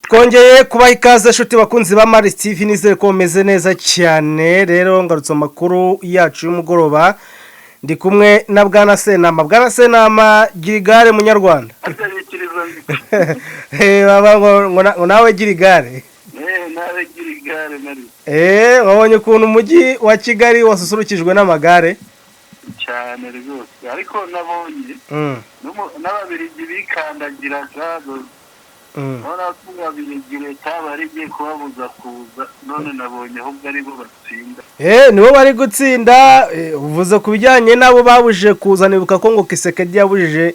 twongeye kubaha ikaze nshuti bakunzi ba Mari TV nizere ko meze neza cyane rero ngarutse amakuru yacu y'umugoroba ndi kumwe na Bwana Senama Girigare munyarwanda baba ngo nawe Girigare nawe Girigare Mari wabonye ukuntu umujyi wa Kigali wasusurukijwe n'amagare cyane rwose ariko nabonye n'ababirigi bikandagiraga none ababirigi tabarigiye kubabuza kuza none nabonye ahubwo ari bo batsinda nibo bari gutsinda uvuze ku bijyanye nabo babujije kuza nibuka ko ngo Kisekedi yabujije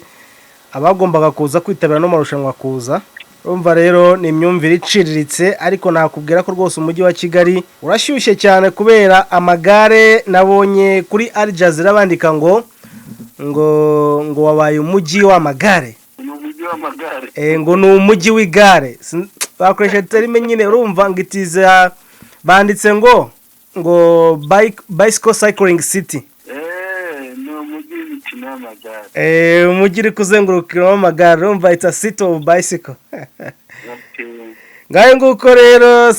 abagombaga kuza kwitabira no marushanwa kuza urumva rero ni imyumvire iciriritse ariko nakubwira ko rwose umujyi wa Kigali urashyushye cyane kubera amagare nabonye kuri Al Jazeera bandika ngo wabaye umujyi w'amagare ngo ni umujyi w'igare bakoresha terime nyine urumva ngo itiza banditse ngo bicycle cycling city ni umujyi w'imikino y'amagare umujyi uri kuzengurukiramo amagare urumva it's a city of bicycle ngaho nguko rero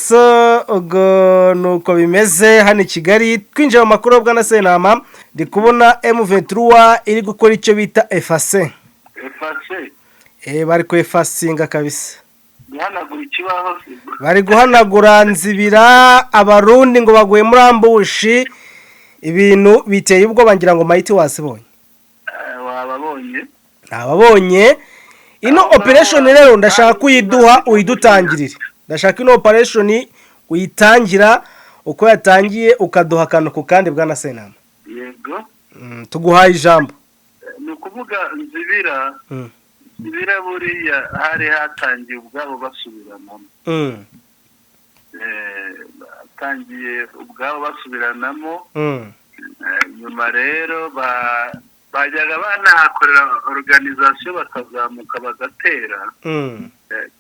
ubwo nuko bimeze hano i Kigali twinjira mu makuru Bwana Senama ndi kubona M23 iri gukora icyo bita efase bari ku efasinga kabisa guhanagura ikibaho bari guhanagura Nzibira abarundi ngo baguye muri ambushi ibintu biteye ubwoba ngira ngo Mayiti wasibonye ababonye ino operation rero ndashaka kuyiduha uyidutangirire ndashaka ino operation uyitangira uko yatangiye ukaduha akantu ku kandi Bwana Senama yego tuguhaye ijambo ni ukuvuga Nzibira buriya hari hatangiye ubwabo basubiranamo batangiye ubwabo basubiranamo nyuma rero bajyaga banahakorera organisation bakazamuka bagatera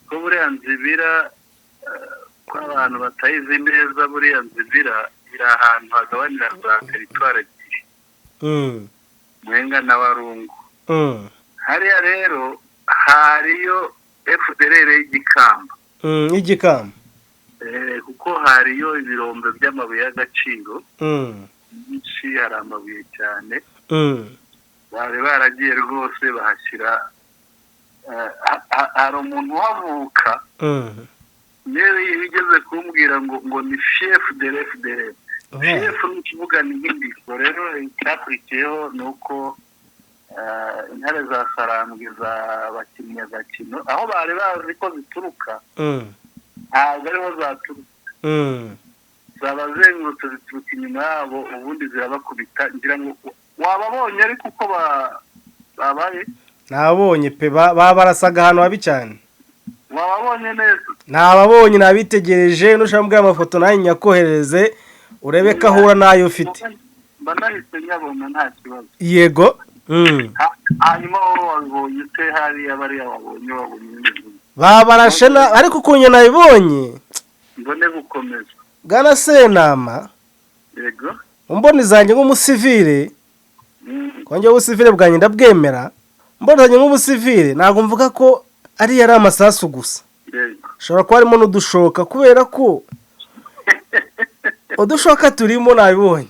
ko buriya Nzibira ko abantu batayizi neza buriya Nzibira iri ahantu hagabanira za teritwari Mwenga na Warungu hariya rero hariyo FDLR y'Igikamba kuko hariyo ibirombe by'amabuye y'agaciro byinshi hari amabuye cyane bari baragiye rwose bahashyira hari umuntu uhavuka niyo yigeze kumbwira ngo ni chef de l'FDLR chef n'ukivuga ni nk'indiko rero icyakurikiyeho ni uko intare za Sarambwe bakinnye agakino aho bari bazi ko zituruka ntabwo ariho zaturuka zabazengurutse zituruka inyuma yabo ubundi zirabakubita ngira ngo wababonye ariko uko babaye nabonye pe barasaga ahantu habi cyane wababonye neza nababonye nabitegereje nushambwe amafoto nayo nyakohereze urebe ko ahura nayo ufite banahise nyabona nta kibazo yego hanyuma wabonye ute hariya bariya wabonye babarashena ariko ukunye nabibonye mbone gukomeza Bwana Senama yego umboni zanjye nk'umusivile konje ubusivile bwanjye ndabwemera mboni zanjye nk'umusivile ntabwo mvuga ko ari yari amasasu gusa yego shobora kuba harimo n'udushoka kubera ko udushoka turimo nabibonye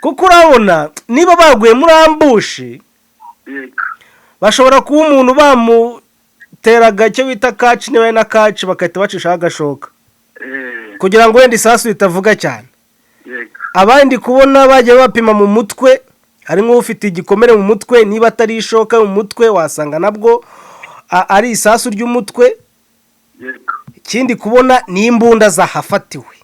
kuko urabona niba baguye muri ambushi bashobora kuba umuntu bamuteraga icyo bita kaci niba na kaci bakahita bacishaho agashoka kugira ngo wenda isasu ritavuga cyane abandi kubona bagiye bapima mu mutwe hari nk'ufite igikomere mu mutwe niba atari ishoka mu mutwe wasanga nabwo ari isasu ry'umutwe ikindi kubona ni imbunda zahafatiwe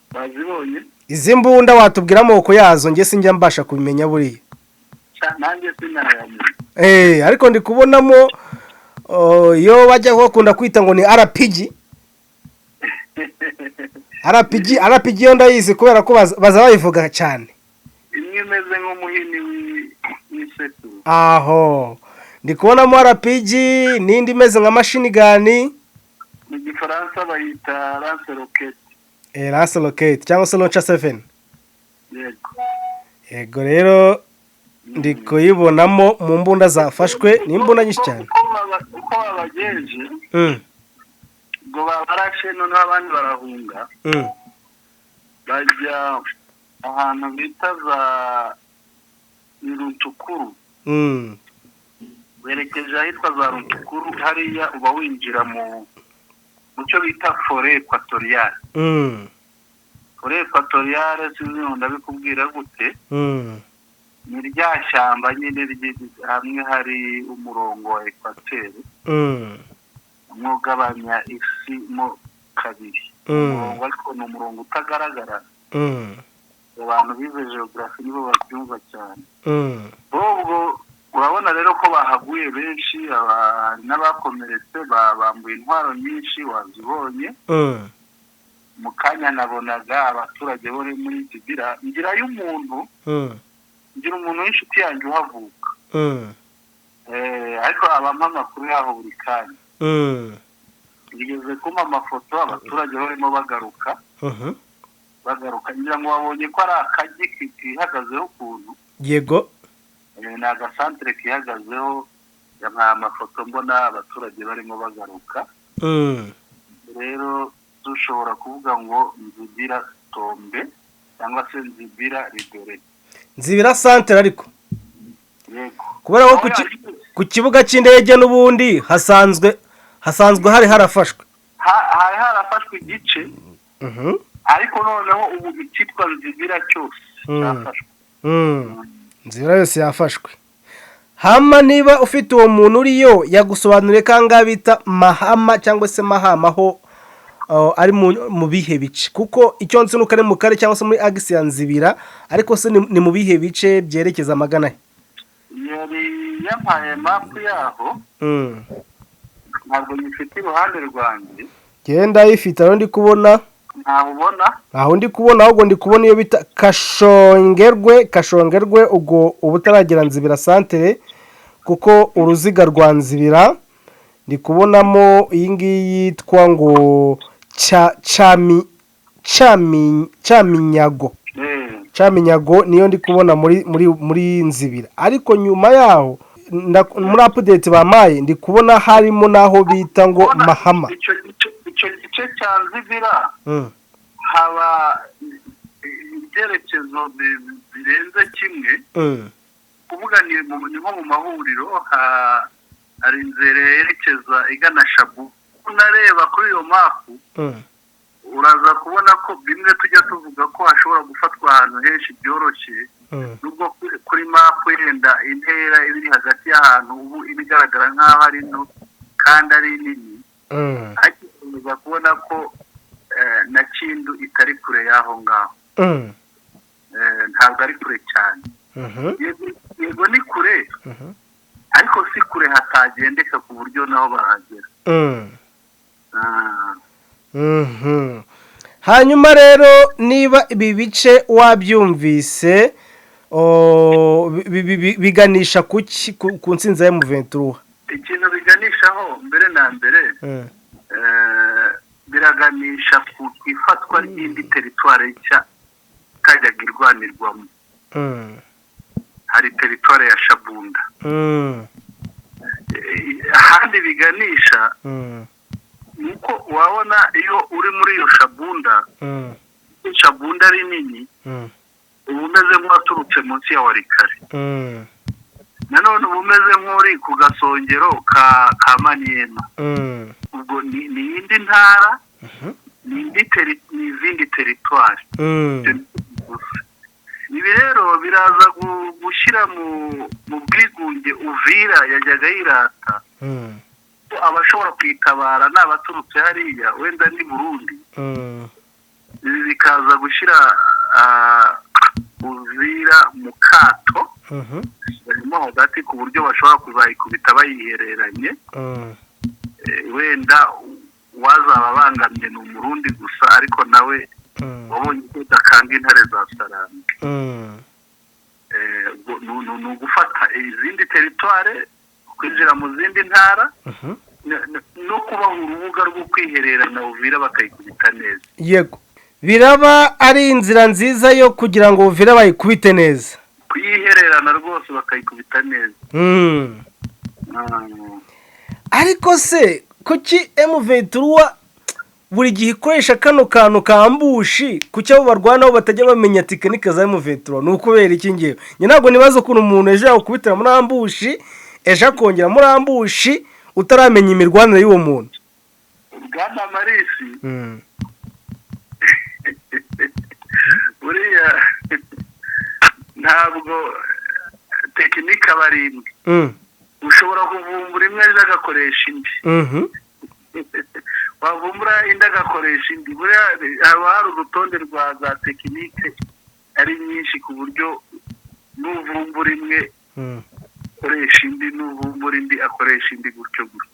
izi mbunda watubwira amoko yazo nge sinjya mbasha kubimenya buriya nanjye sinayamenya ariko ndi kubonamo iyo bajya bakunda kwita ngo ni RPG yo ndayizi kubera ko baza bayivuga cyane imwe imeze nk'umuhini w'isetu aho ndi kubonamo RPG n'indi imeze nka machine gun mu gifaransa bayita lance rocket lance rocket cyangwa se launcher 7 yego rero ndi kuyibonamo mu mbunda zafashwe n'imbunda nyinshi cyane uko babagenje ngo babarashe noneho abandi barahunga bajya ahantu bita za Runtukuru werekeje ahitwa za Runtukuru hariya uba winjira mu cyo bita forêt équatoriale forêt équatoriale sinzi ndabikubwira gute ni rya shyamba nyine hamwe hari umurongo wa equateur mwugabanya isi mo kabiri umurongo ariko ni umurongo utagaragara abantu bize geography nibo babyumva cyane ubwo urabona rero ko bahaguye benshi n'abakomeretse bambuye intwaro nyinshi wazibonye mu kanya nabonaga abaturage bari muri Zibira ngira y'umuntu ngira umuntu w'inshuti yanjye uhavuka ariko abampa amakuru yaho buri kanya ngeze kuma amafoto abaturage barimo bagaruka ngira ngo babonye ko ari akagi kihagazeho ukuntu yego ni agasantere kihagazeho nta mafoto mbona abaturage barimo bagaruka rero dushobora kuvuga ngo Nzibira tombe cyangwa se Nzibira rigore Nzibira santere ariko yego kubera ko ku kibuga cy'indege n'ubundi hasanzwe hari harafashwe igice ariko noneho ubu icyitwa Nzibira cyose cyafashwe Nzibira yose yafashwe hama niba ufite uwo muntu uriyo yagusobanuriye kanga bita Mahama cyangwa se Mahama ho ari mu bihe bice kuko icyo nzi nuko ari mu kare cyangwa se muri agisi ya Nzibira ariko se ni mu bihe bice byerekeza amagana yari yampaye mapu yaho ntabwo nyifite iruhande rwanjye genda yifite aho ndi kubona aho ndi kubona ahubwo ndi kubona iyo bita Kashongerwe ubwo ubutaragera Nzibira santere kuko uruziga rwa Nzibira ndi kubonamo iyi ngiyi yitwa ngo Cyaminyago niyo ndi kubona muri Nzibira ariko nyuma yaho muri update bamaye ndi kubona harimo naho bita ngo Mahama icyo gice cya Nzibira haba ibyerekezo birenze kimwe kuvuga ni nko mu mahuriro hari inzira yerekeza igana Shabu unareba kuri iyo mapu uraza kubona ko bimwe tujya tuvuga ko hashobora gufatwa ahantu henshi byoroshye nubwo kuri mapu yenda intera iri hagati y'ahantu ubu ibigaragara nk'aho ari nto kandi ari nini ariko uza kubona ko na Kindu itari kure y'aho ngaho ntabwo ari kure cyane yego ni kure ariko si kure hatagendeka ku buryo naho bahagera hanyuma rero niba ibi bice wabyumvise biganisha ku nsinzi ya M23 ikintu biganishaho mbere na mbere biraganisha ku ifatwa ry'indi teritwari nshya kajyaga irwanirwamo hari teritwari ya Shabunda ahandi biganisha nuko wabona iyo uri muri iyo Shabunda ari nini uba umeze nk'uwaturutse munsi ya Warikare nanone uba umeze nk'uri ku gasongero ka Maniema ubwo ni indi ntara ni izindi teritwari ibi rero biraza gushyira mu bwigunge Uvira yajyaga yirata abashobora kwitabara n'abaturutse hariya wenda ni Burundi ibi bikaza gushyira Uvira mu kato barimo hagati ku buryo bashobora kuzayikubita bayihereranye wenda wazaba bangamye ni Umurundi gusa ariko nawe wabonye ko dakanga intare za Sarambwe ni ugufata izindi teritware kwinjira mu zindi ntara no kubaha urubuga rwo kwihererana Uvira bakayikubita neza yego biraba ari inzira nziza yo kugira ngo Uvira bayikubite neza kuyihererana rwose bakayikubita neza ariko se kuki M23 buri gihe ikoresha kano kantu ka ambushi kuki abo barwanaho batajya bamenya tekinike za M23 ni ukubera iki ngewe ntabwo nibaza ukuntu umuntu ejo yakubitira muri ambushi ejo akongera muri ambushi utaramenya imirwanire y'uwo muntu bwana Marisi buriya ntabwo tekinike abarindwi ushobora kuvumbura imwe ejo agakoresha indi wavumbura indi agakoresha indi buriya haba hari urutonde rwa za tekinike ari nyinshi ku buryo n'uvumbura imwe akoresha indi n'uvumbura indi akoresha indi gutyo gutyo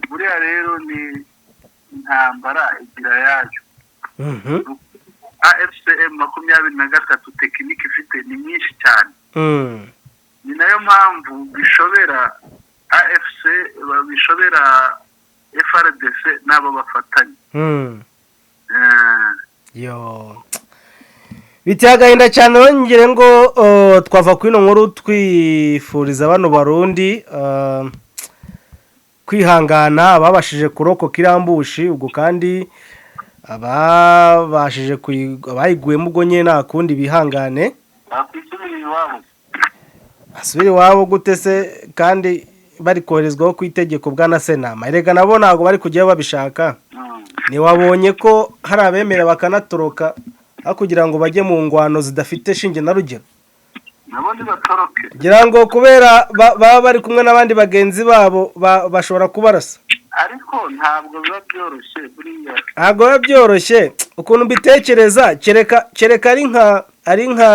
buriya rero ni intambara igira yayo AFCM 23 tekinike ifite ni nyinshi cyane ni nayo mpamvu bishobera AFC bishobera FRDC nabo bafatanye yo biteye agahinda cyane wongere ngo twava kuri ino nkuru twifuriza bano barundi kwihangana ababashije kurokoka irambushi ubwo kandi ababashije abayiguyemo ubwo nyine nta kundi bihangane basubire iwabo gute se kandi bari koherezwaho ku itegeko bwana Senama erega nabo ntabwo bari kujyayo babishaka ntiwabonye ko hari abemera bakanatoroka aho kugira ngo bajye mu ngwano zidafite shinge na rugero ngira ngo kubera baba bari kumwe n'abandi bagenzi babo bashobora kubarasa ariko ntabwo biba byoroshye buriya ntabwo biba byoroshye ukuntu mbitekereza kereka ari nka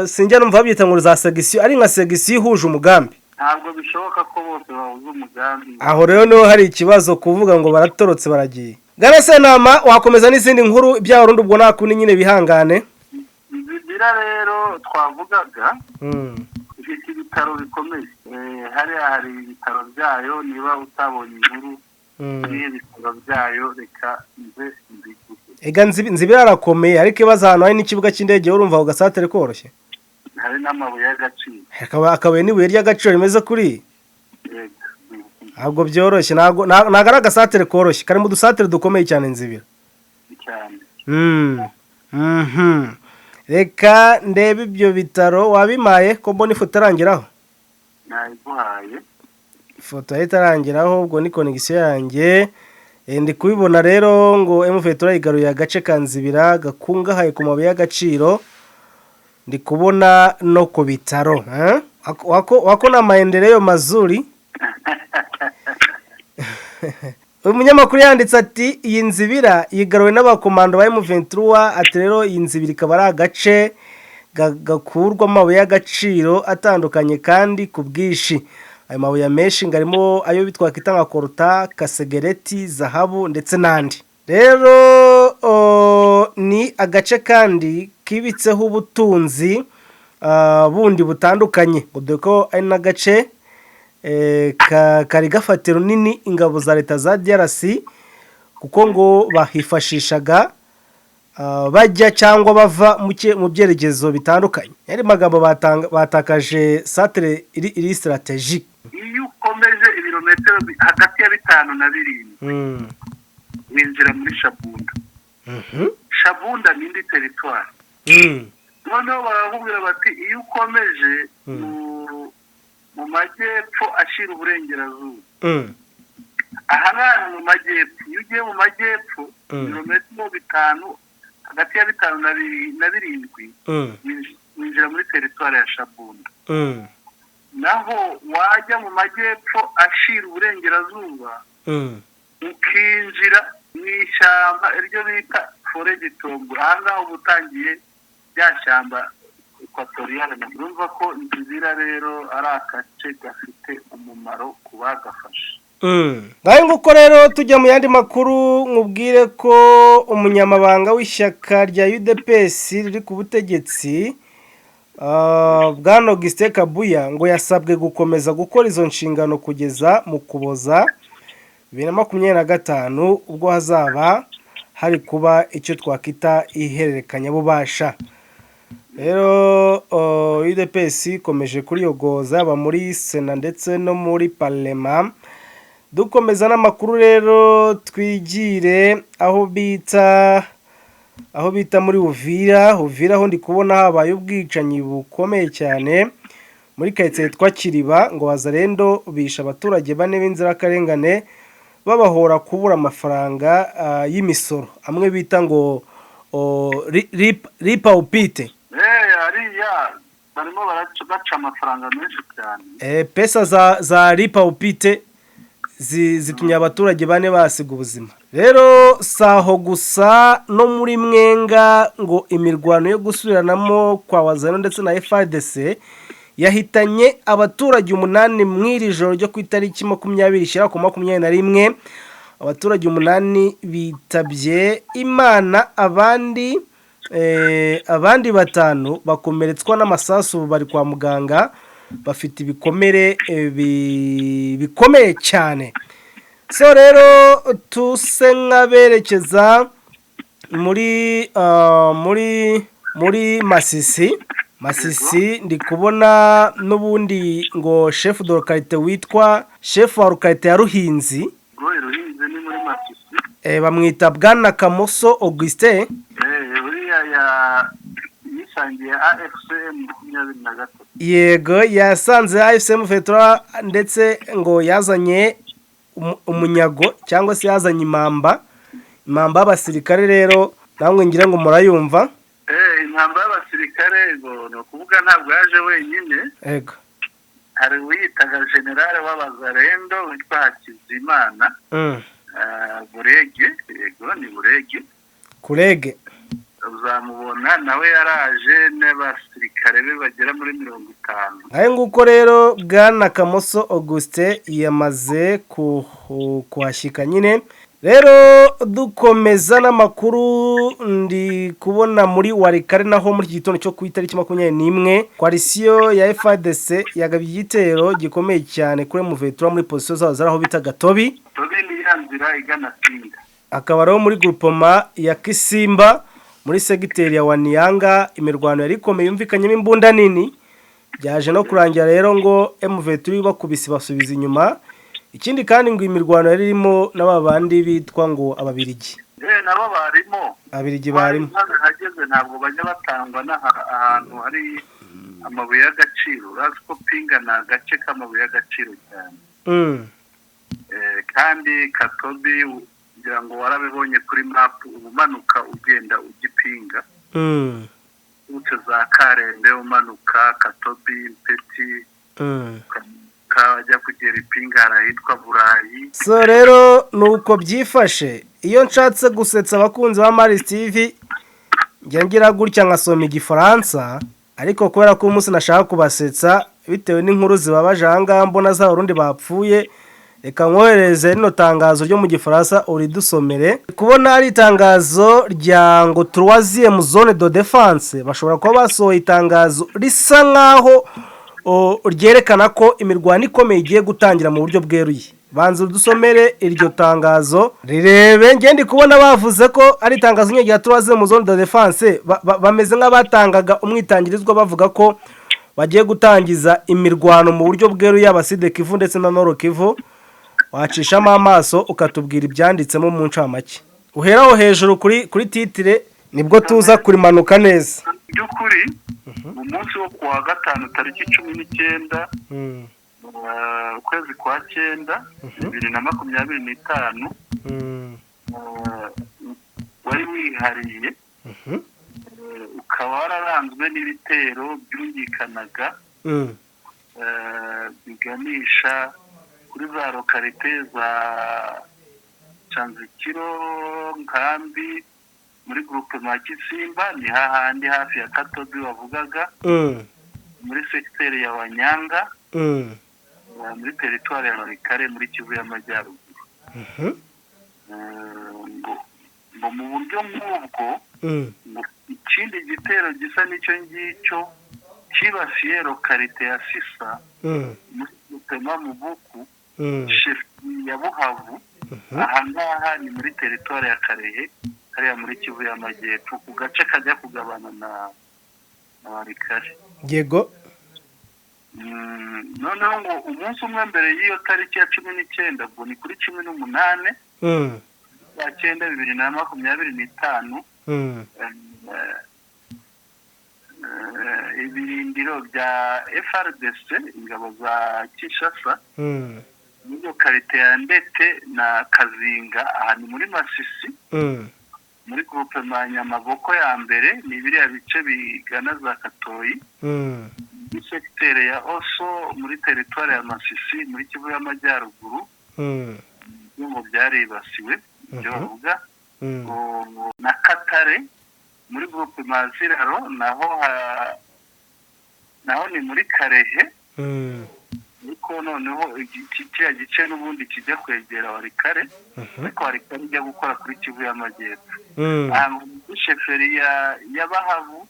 sinjya numva babyita ngo za segisiyo ari nka segisiyo ihuje umugambi ntabwo bishoboka ko bose bahuza umugambi aho rero niho hari ikibazo kuvuga ngo baratorotse baragiye Bwana Senama wakomeza n'izindi nkuru by'abarundi ubwo nta kundi nyine bihangane bigira rero twavugaga ifite ibitaro bikomeye hari ibitaro byayo niba utabonye inkuru ibitaro byayo reka ega nzibira arakomeye ariko ibaza ahantu hari n'ikibuga cy'indege urumva ugasatere koroshye hari n'amabuye y'agaciro akabuye n'ibuye ry'agaciro rimeze kuri ntabwo byoroshye ntabwo ari agasatere koroshye kari mu dusatere dukomeye cyane nzibira reka ndebe ibyo bitaro wabimaye ko mbona ifoto arangiraho nayiguhaye ifoto yahita arangiraho ubwo ni konegisiyo yanjye ndi kubibona rero ngo M23 yigaruye agace ka Nzibira gakungahaye ku mabuye y'agaciro ndi kubona no ku bitaro wako na maendeleo mazuri umunyamakuru yanditse ati iyi Nzibira yigaruwe n'abakomando ba M23 ati rero iyi Nzibira ikaba ari agace gakurwa amabuye y'agaciro atandukanye kandi ku bwishi ayo mabuye menshi ngarimo ayo bitwakita nka koruta kasegereti zahabu ndetse n'andi rero ni agace kandi kibitseho ubutunzi bundi butandukanye ngo dore ko ari n'agace kari gafatiro nini ingabo za leta za DRC kuko ngo bahifashishaga bajya cyangwa bava mu byerekezo bitandukanye yari magambo batakaje satere iri strategique iyo ukomeje ibirometero hagati ya 5 na 7 winjira muri Shabunda Shabunda ni indi territoire noneho barakubwira bati iyo ukomeje mu majyepfo ashira uburengerazuba aha mu majyepfo iyo ugiye mu majyepfo ibirometero 5 hagati ya 5 na 7 winjira muri territoire ya Shabunda naho wajya mu majyepfo ashira uburengerazuba ukinjira mu ishyamba iryo bita forêt gitombo ahangaho ubutangiye bya shyamba equatoriale urumva ko Nzibira rero ari akace gafite umumaro ku bagafashe ngaho nguko rero tujya mu yandi makuru nkubwire ko umunyamabanga w'ishyaka rya UDPS riri ku butegetsi bwana Augustin Kabuya ngo yasabwe gukomeza gukora izo nshingano kugeza mu Kuboza 2025 ubwo hazaba hari kuba icyo twakita ihererekanya bubasha rero UDPS ikomeje kuriyogoza aba muri sena ndetse no muri parlema. Dukomeza n'amakuru rero twigire aho bita muri Uvira aho ndi kubona habaye ubwicanyi bukomeye cyane muri quartier twa Kiriba ngo Wazalendo bisha abaturage bane b'inzirakarengane babahora kubura amafaranga y'imisoro amwe bita ngo ripa upite. Ariya barimo baraca amafaranga menshi cyane. Pesa za ripa upite zitumye abaturage bane basiga ubuzima. Rero saho gusa no muri Mwenga ngo imirwano yo gusubiranamo kwa Wazalendo ndetse na FARDC yahitanye abaturage 8 mw'iri joro ryo ku itariki 20 shira ku 21. Abaturage 8 bitabye Imana, abandi 5 bakomeretswa n'amasasu bari kwa muganga bafite ibikomere bikomeye cyane. So rero tuse nkaberekeza muri Masisi ndi kubona n'ubundi ngo chef de localité witwa chef wa localité ya Ruhinzi. Ruhinzi ni muri Masisi. Bamwita Bwana Kamoso Augustin. Yisangiye AFCM 23. Yego yasanze AFCM 23 ndetse ngo yazanye umunyago cyangwa se yazanye impamba y'abasirikare. Rero namwe ngira ngo murayumva. Impamba y'abasirikare ngo no kuvuga ntabwo yaje wenyine. Yego hari wiyitaga generale w'Abazalendo witwa Hakizimana. Burege. Yego ni Burege. Kurege uzamubona nawe yaraje n'abasirikare be bagera muri 50. Ayo nguko rero Bwana Kamoso Auguste yamaze kuhashyika nyine. Rero dukomeza n'amakuru ndi kubona muri Warikare naho muri gitondo cyo ku itariki 21 coalition ya FARDC yagabye igitero gikomeye cyane kuri Muvetura muri position zaho zaraho bita Gatobi. Tobi ni yanzira igana Pinga. Akaba rero muri groupement ya Kisimba muri segiteri ya Wanianga imirwano yari ikomeye yumvikanyemo imbunda nini. Byaje no kurangira rero ngo M23 bakubise basubiza inyuma. Ikindi kandi ngo imirwano yari irimo n'ababandi bitwa ngo ababirigi. Nabo barimo. Ababirigi barimo. Hageze ntabwo bajya batangwa ahantu hari amabuye y'agaciro. Urazi ko Pinga na gace k'amabuye y'agaciro cyane. Kandi Katobi kugira ngo warabibonye kuri map umanuka ugenda ugipinga. Uce za Karembe umanuka Katobi Mpeti. Kajya kugera ipinga harahitwa Burayi. So rero nuko byifashe. Iyo nshatse gusetsa abakunzi ba Maris TV ngira gutya nkasoma igifaransa, ariko kubera ko umunsi nashaka kubasetsa bitewe n'inkuru zibabaje ahanga mbona za Burundi bapfuye, reka nkohereze rino tangazo ryo mu gifaransa uridusomere. Kubona ari itangazo rya ngo 3e zone de défense, bashobora kuba basohoye itangazo risa nkaho ryerekana ko imirwano ikomeye igiye gutangira mu buryo bweruye. Banza udusomere iryo tangazo rirebe. Ngende kubona bavuze ko ari itangazo nye rya 3e zone de défense, bameze nk'abatangaga umwitangirizwa bavuga ko bagiye gutangiza imirwano mu buryo bweruye abaside Kivu ndetse na Nord Kivu. Wacishamo amaso ukatubwira ibyanditsemo mu ncamake. Uheraho hejuru kuri titire nibwo tuza kurimanuka neza. Byukuri mu munsi wo kuwa gatanu tariki 19 ukwezi kwa 9 2025 wari wihariye ukaba wararanzwe n'ibitero byumvikanaga biganisha kuri za lokalite za Canzikiro, Nkambi, muri groupe ma Kisimba ni hahandi hafi ya Katobi wavugaga, muri secteur ya Wanyanga, muri territoire ya Warikare muri Kivu y'Amajyaruguru. Ngo mu buryo nk'ubwo ikindi gitero gisa n'icyo ngicyo kibasiye lokalite ya Sisa Mutema Mubuku chef ya Buhavu. Ahangaha ni muri territoire ya Karehe hariya muri Kivu y'Amajyepfo ku gace kajya kugabana na abarikare yego noneho ngo umunsi umwe mbere y'iyo tariki ya 19 ubwo ni kuri 18 ya 2025 ibirindiro bya FRDC ingabo za Kinshasa muri karite ya Ndete na Kazinga aha ni muri Masisi muri groupe Manyamaboko ya mbere ni biriya bice bigana za Katoyi muri secteur ya Oso muri territoire ya Masisi muri Kivu y'Amajyaruguru ngo byaribasiwe byo bavuga na Katare muri groupe Maziraro naho ni muri Karehe niko noneho iki gice n'ubundi kijya kwegera Warikare ariko Warikare ijya gukora kuri Kivu y'Amajyepfo muri sheferi ya Bahavu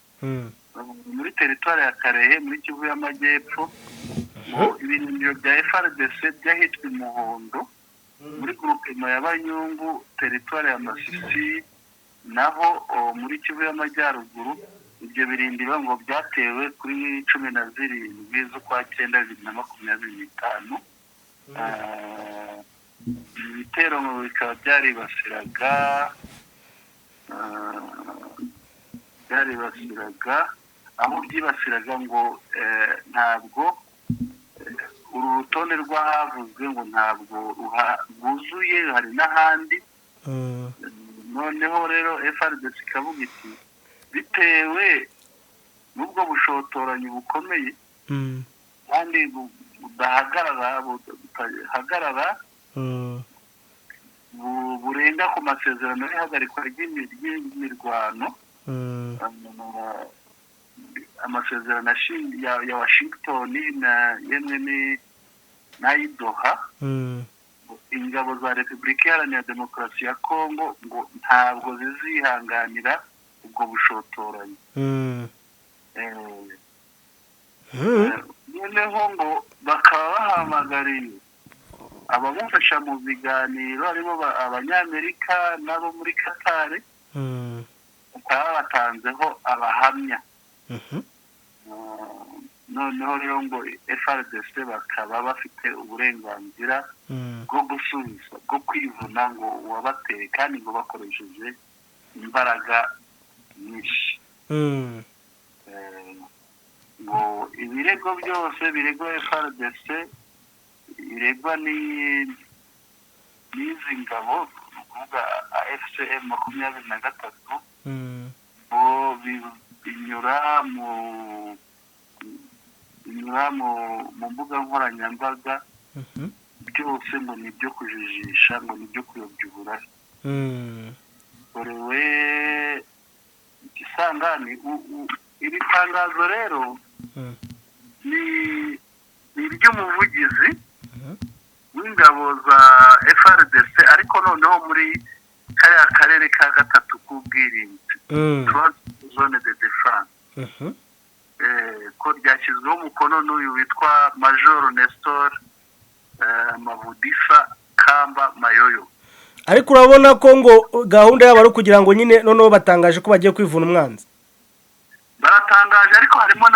muri territoire ya Karehe muri Kivu y'Amajyepfo ibintu bya FRDC byahitwa Muhondo muri groupe ya Banyungu territoire ya Masisi naho muri Kivu y'Amajyaruguru ibyo birindiro ngo byatewe kuri 17 z'ukwa 9 2025 ibitero ngo bikaba byaribasiraga aho byibasiraga ngo ntabwo uru rutonde rw'ahavuzwe ngo ntabwo rwuzuye hari n'ahandi noneho rero FRDC ikavuga iti bitewe n'ubwo bushotoranyi bukomeye kandi budahagarara burenga ku masezerano y'ihagarikwa ry'imirwano amasezerano ya Washington yemwe n'ay'Doha ingabo za Repubulika Iharanira Demokarasi ya Kongo ngo ntabwo zizihanganira ubwo bushotoranyi noneho ngo bakaba bahamagariye abamufasha mu biganiro aribo abanyamerika nabo muri Katare bakaba batanzeho abahamya noneho rero ngo FRDC bakaba bafite uburenganzira bwo gusubiza bwo kwivuna ngo wabateye kandi ngo bakoresheje imbaraga nyinshi ngo ibirego byose biregwa FRDC iregwa n'izi ngabo kuvuga FCM 23 ngo binyura mu mbuga nkoranyambaga byose ngo ni ibyo kujijisha ngo ni ibyo kuyobya uburari korewe igisangani iri tangazo rero ni iry'umuvugizi w'ingabo za FRDC ariko noneho muri kariya karere ka gatatu k'ubwirinzi zone de defense ko ryashyizweho umukono n'uyu witwa Major Nestor Mavudisa Kamba Mayoyo ariko urabona ko ngo gahunda yabo ari kugira ngo nyine noneho batangaje ko bagiye kwivuna umwanzi baratangaje ariko harimo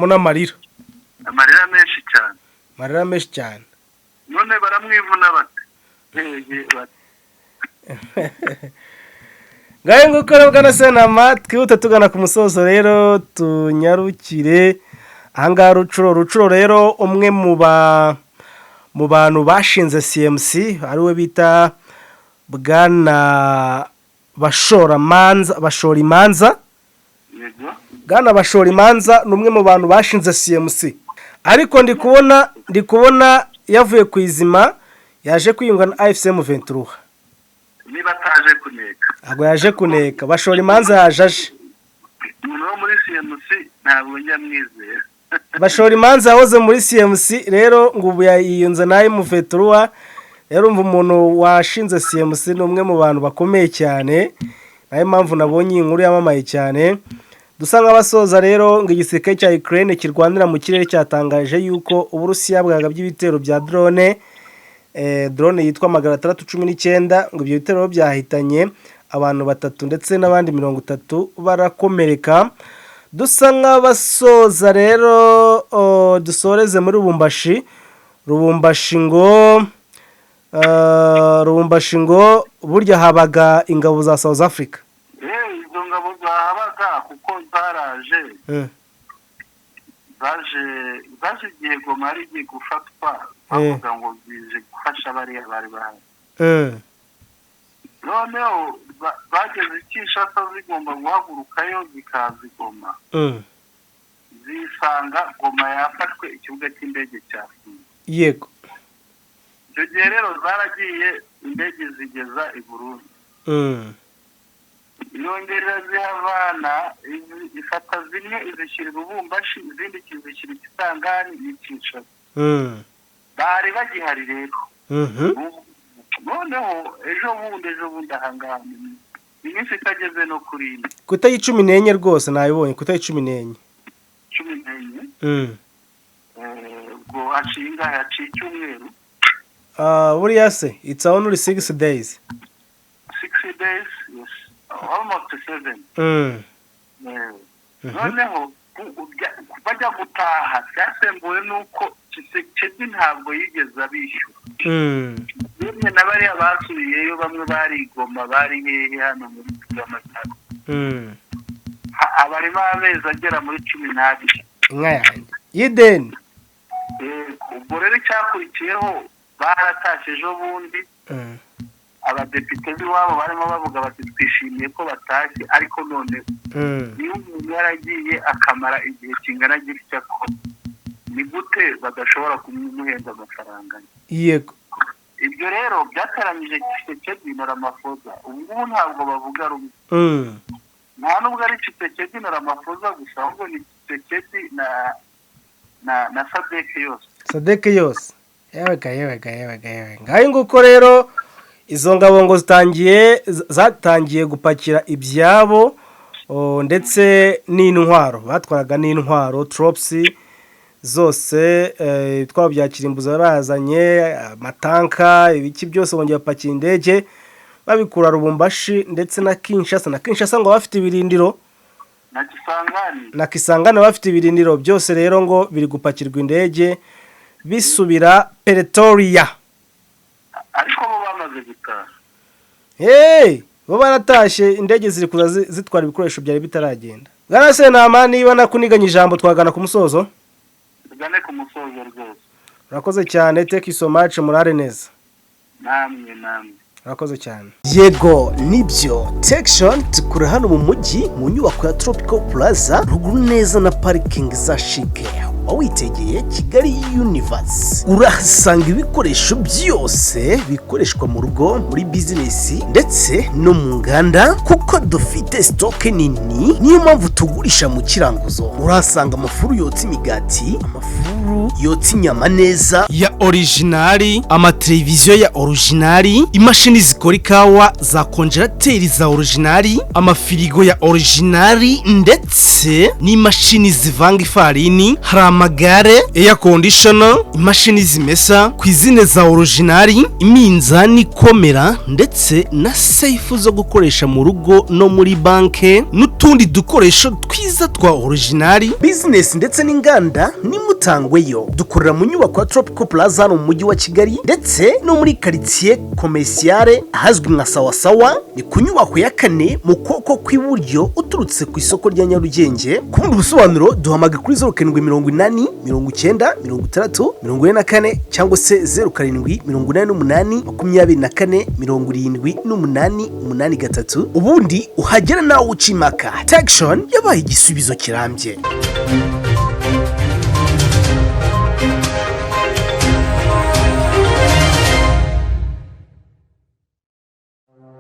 n'amarira menshi cyane none baramwivuna bate ngahe nguko rero bwana Senama twihuta tugana ku musozo rero tunyarukire ahangaha rucuro rero umwe mu bantu bashinze CMC ariwe bita bwana bashora imanza ni umwe mu bantu bashinze CMC ariko ndi kubona yavuye ku izima yaje kwiyunga na AFCM 23 niba ataje kuneka ntabwo yaje kuneka bashora imanza yaje umuntu wo muri CMC ntabwo njya mwizeye bashora imanza yahoze muri CMC rero ngo ubu yiyunze na M23 rero umva umuntu washinze CMC ni umwe mu bantu bakomeye cyane nayo mpamvu nabonye inkuru yamamaye cyane dusa nk'abasoza rero ngo igisirikare cya Ukraine kirwanira mu kirere cyatangaje yuko Uburusiya bwagabye ibitero bya drone yitwa 619 ngo ibyo bitero byahitanye abantu 3 ndetse n'abandi 30 barakomereka dusa nk'abasoza rero dusoreze muri Lubumbashi ngo burya habaga ingabo za South Africa. Izo ngabo zahabaga kuko zaraje zaje igihe Goma ari igiye gufatwa bavuga ngo zije gufasha bariya bari bahari. Noneho bageze Kinshasa zigomba guhagurukayo zikaza Goma. Zisanga Goma yafashwe ikibuga cy'indege cyafunze. Yego. Icyo gihe rero zaragiye indege zigeza i Burundi. Irongera zihavana ifata zimwe izishyira Lubumbashi izindi kizishyira Kisangani n'Kinshasa. Bari bagihari rero. Noneho ejo bundi ahangaha iminsi itageze no kuri ine. Kutayi 14 rwose nayibonye kutayi 14. 14. Ubwo haciye icyumweru. Buriya se it's only 6 days. 6 days, yes. Almost 7. Noneho bajya gutaha byasembuwe nuko Tshisekedi ntabwo yigeze abishyura. Bimwe na bariya basubiyeyo bamwe bari Goma bari hehe hano muri Kamasaka. Abarimo amezi agera muri 12. Nkaya yideni. Ubwo rero cyakurikiyeho baratashe ejo bundi. Abadepite b'iwabo barimo bavuga bati twishimiye ko batashye ariko none niyo umuntu yaragiye akamara igihe kingana gitya ko ni gute badashobora kumuhemba amafaranga. Yego. Ibyo rero byataranyije Tshisekedi na Ramaphosa. Ubu ntabwo bavuga rumwe. Nta nubwo ari Tshisekedi na Ramaphosa gusa ahubwo ni Tshisekedi na Sadeke yose. Yewega. Ngaho nguko rero izo ngabo ngo zatangiye gupakira ibyabo ndetse n'intwaro batwaraga n'intwaro troops zose twabya Kirimbuza bazanye amatanka ibiki byose bongeye bapakira indege babikura Lubumbashi ndetse na Kinshasa ngo bafite ibirindiro na Kisangani bafite ibirindiro byose rero ngo biri gupakirwa indege bisubira Pretoria. Ariko bo bamaze gutaha. Bo baratashe indege ziri kuza zitwara ibikoresho byari bitaragenda. Garase nama niba nakuniganya ijambo twagana ku musozo. Tugane ku musozo rwose. Urakoze cyane, thank you so much, murare neza. Namwe. Urakoze cyane. Yego nibyo Textion tukura hano mu mujyi mu nyubako ya Tropical Plaza ruguru neza na parking za Chic. Wawitegeye Kigali Universe. Urahasanga ibikoresho byose bikoreshwa mu rugo, muri business ndetse no mu nganda kuko dufite stock nini. Niyo mpamvu tugurisha mu kiranguzo. Urahasanga amafuru yotsa imigati, amafuru yotsa inyama neza ya originali, amateleviziyo ya originali, imashini zikora ikawa za konjerateri za originali, amafirigo ya originali ndetse n'imashini zivanga ifarini, amagare, air conditioner, imashini zimesa, kwizine za originali, iminzani komera ndetse na safe zo gukoresha mu rugo no muri banke n'utundi dukoresho twiza twa originali. Business ndetse n'inganda nimutangweyo. Dukorera mu nyubako ya Tropical Plaza mu mujyi wa Kigali ndetse no muri quartier commerciale ahazwi nka Sawasawa. Ni ku nyubako ya 4 mu koko kw'iburyo uturutse ku isoko rya Nyarugenge. Ku bundi busobanuro duhamaga kuri 0780 90 60 44 cyangwa se 0788 24 78 ubundi uhagera nawe ucimaka. Textion yabaye igisubizo kirambye.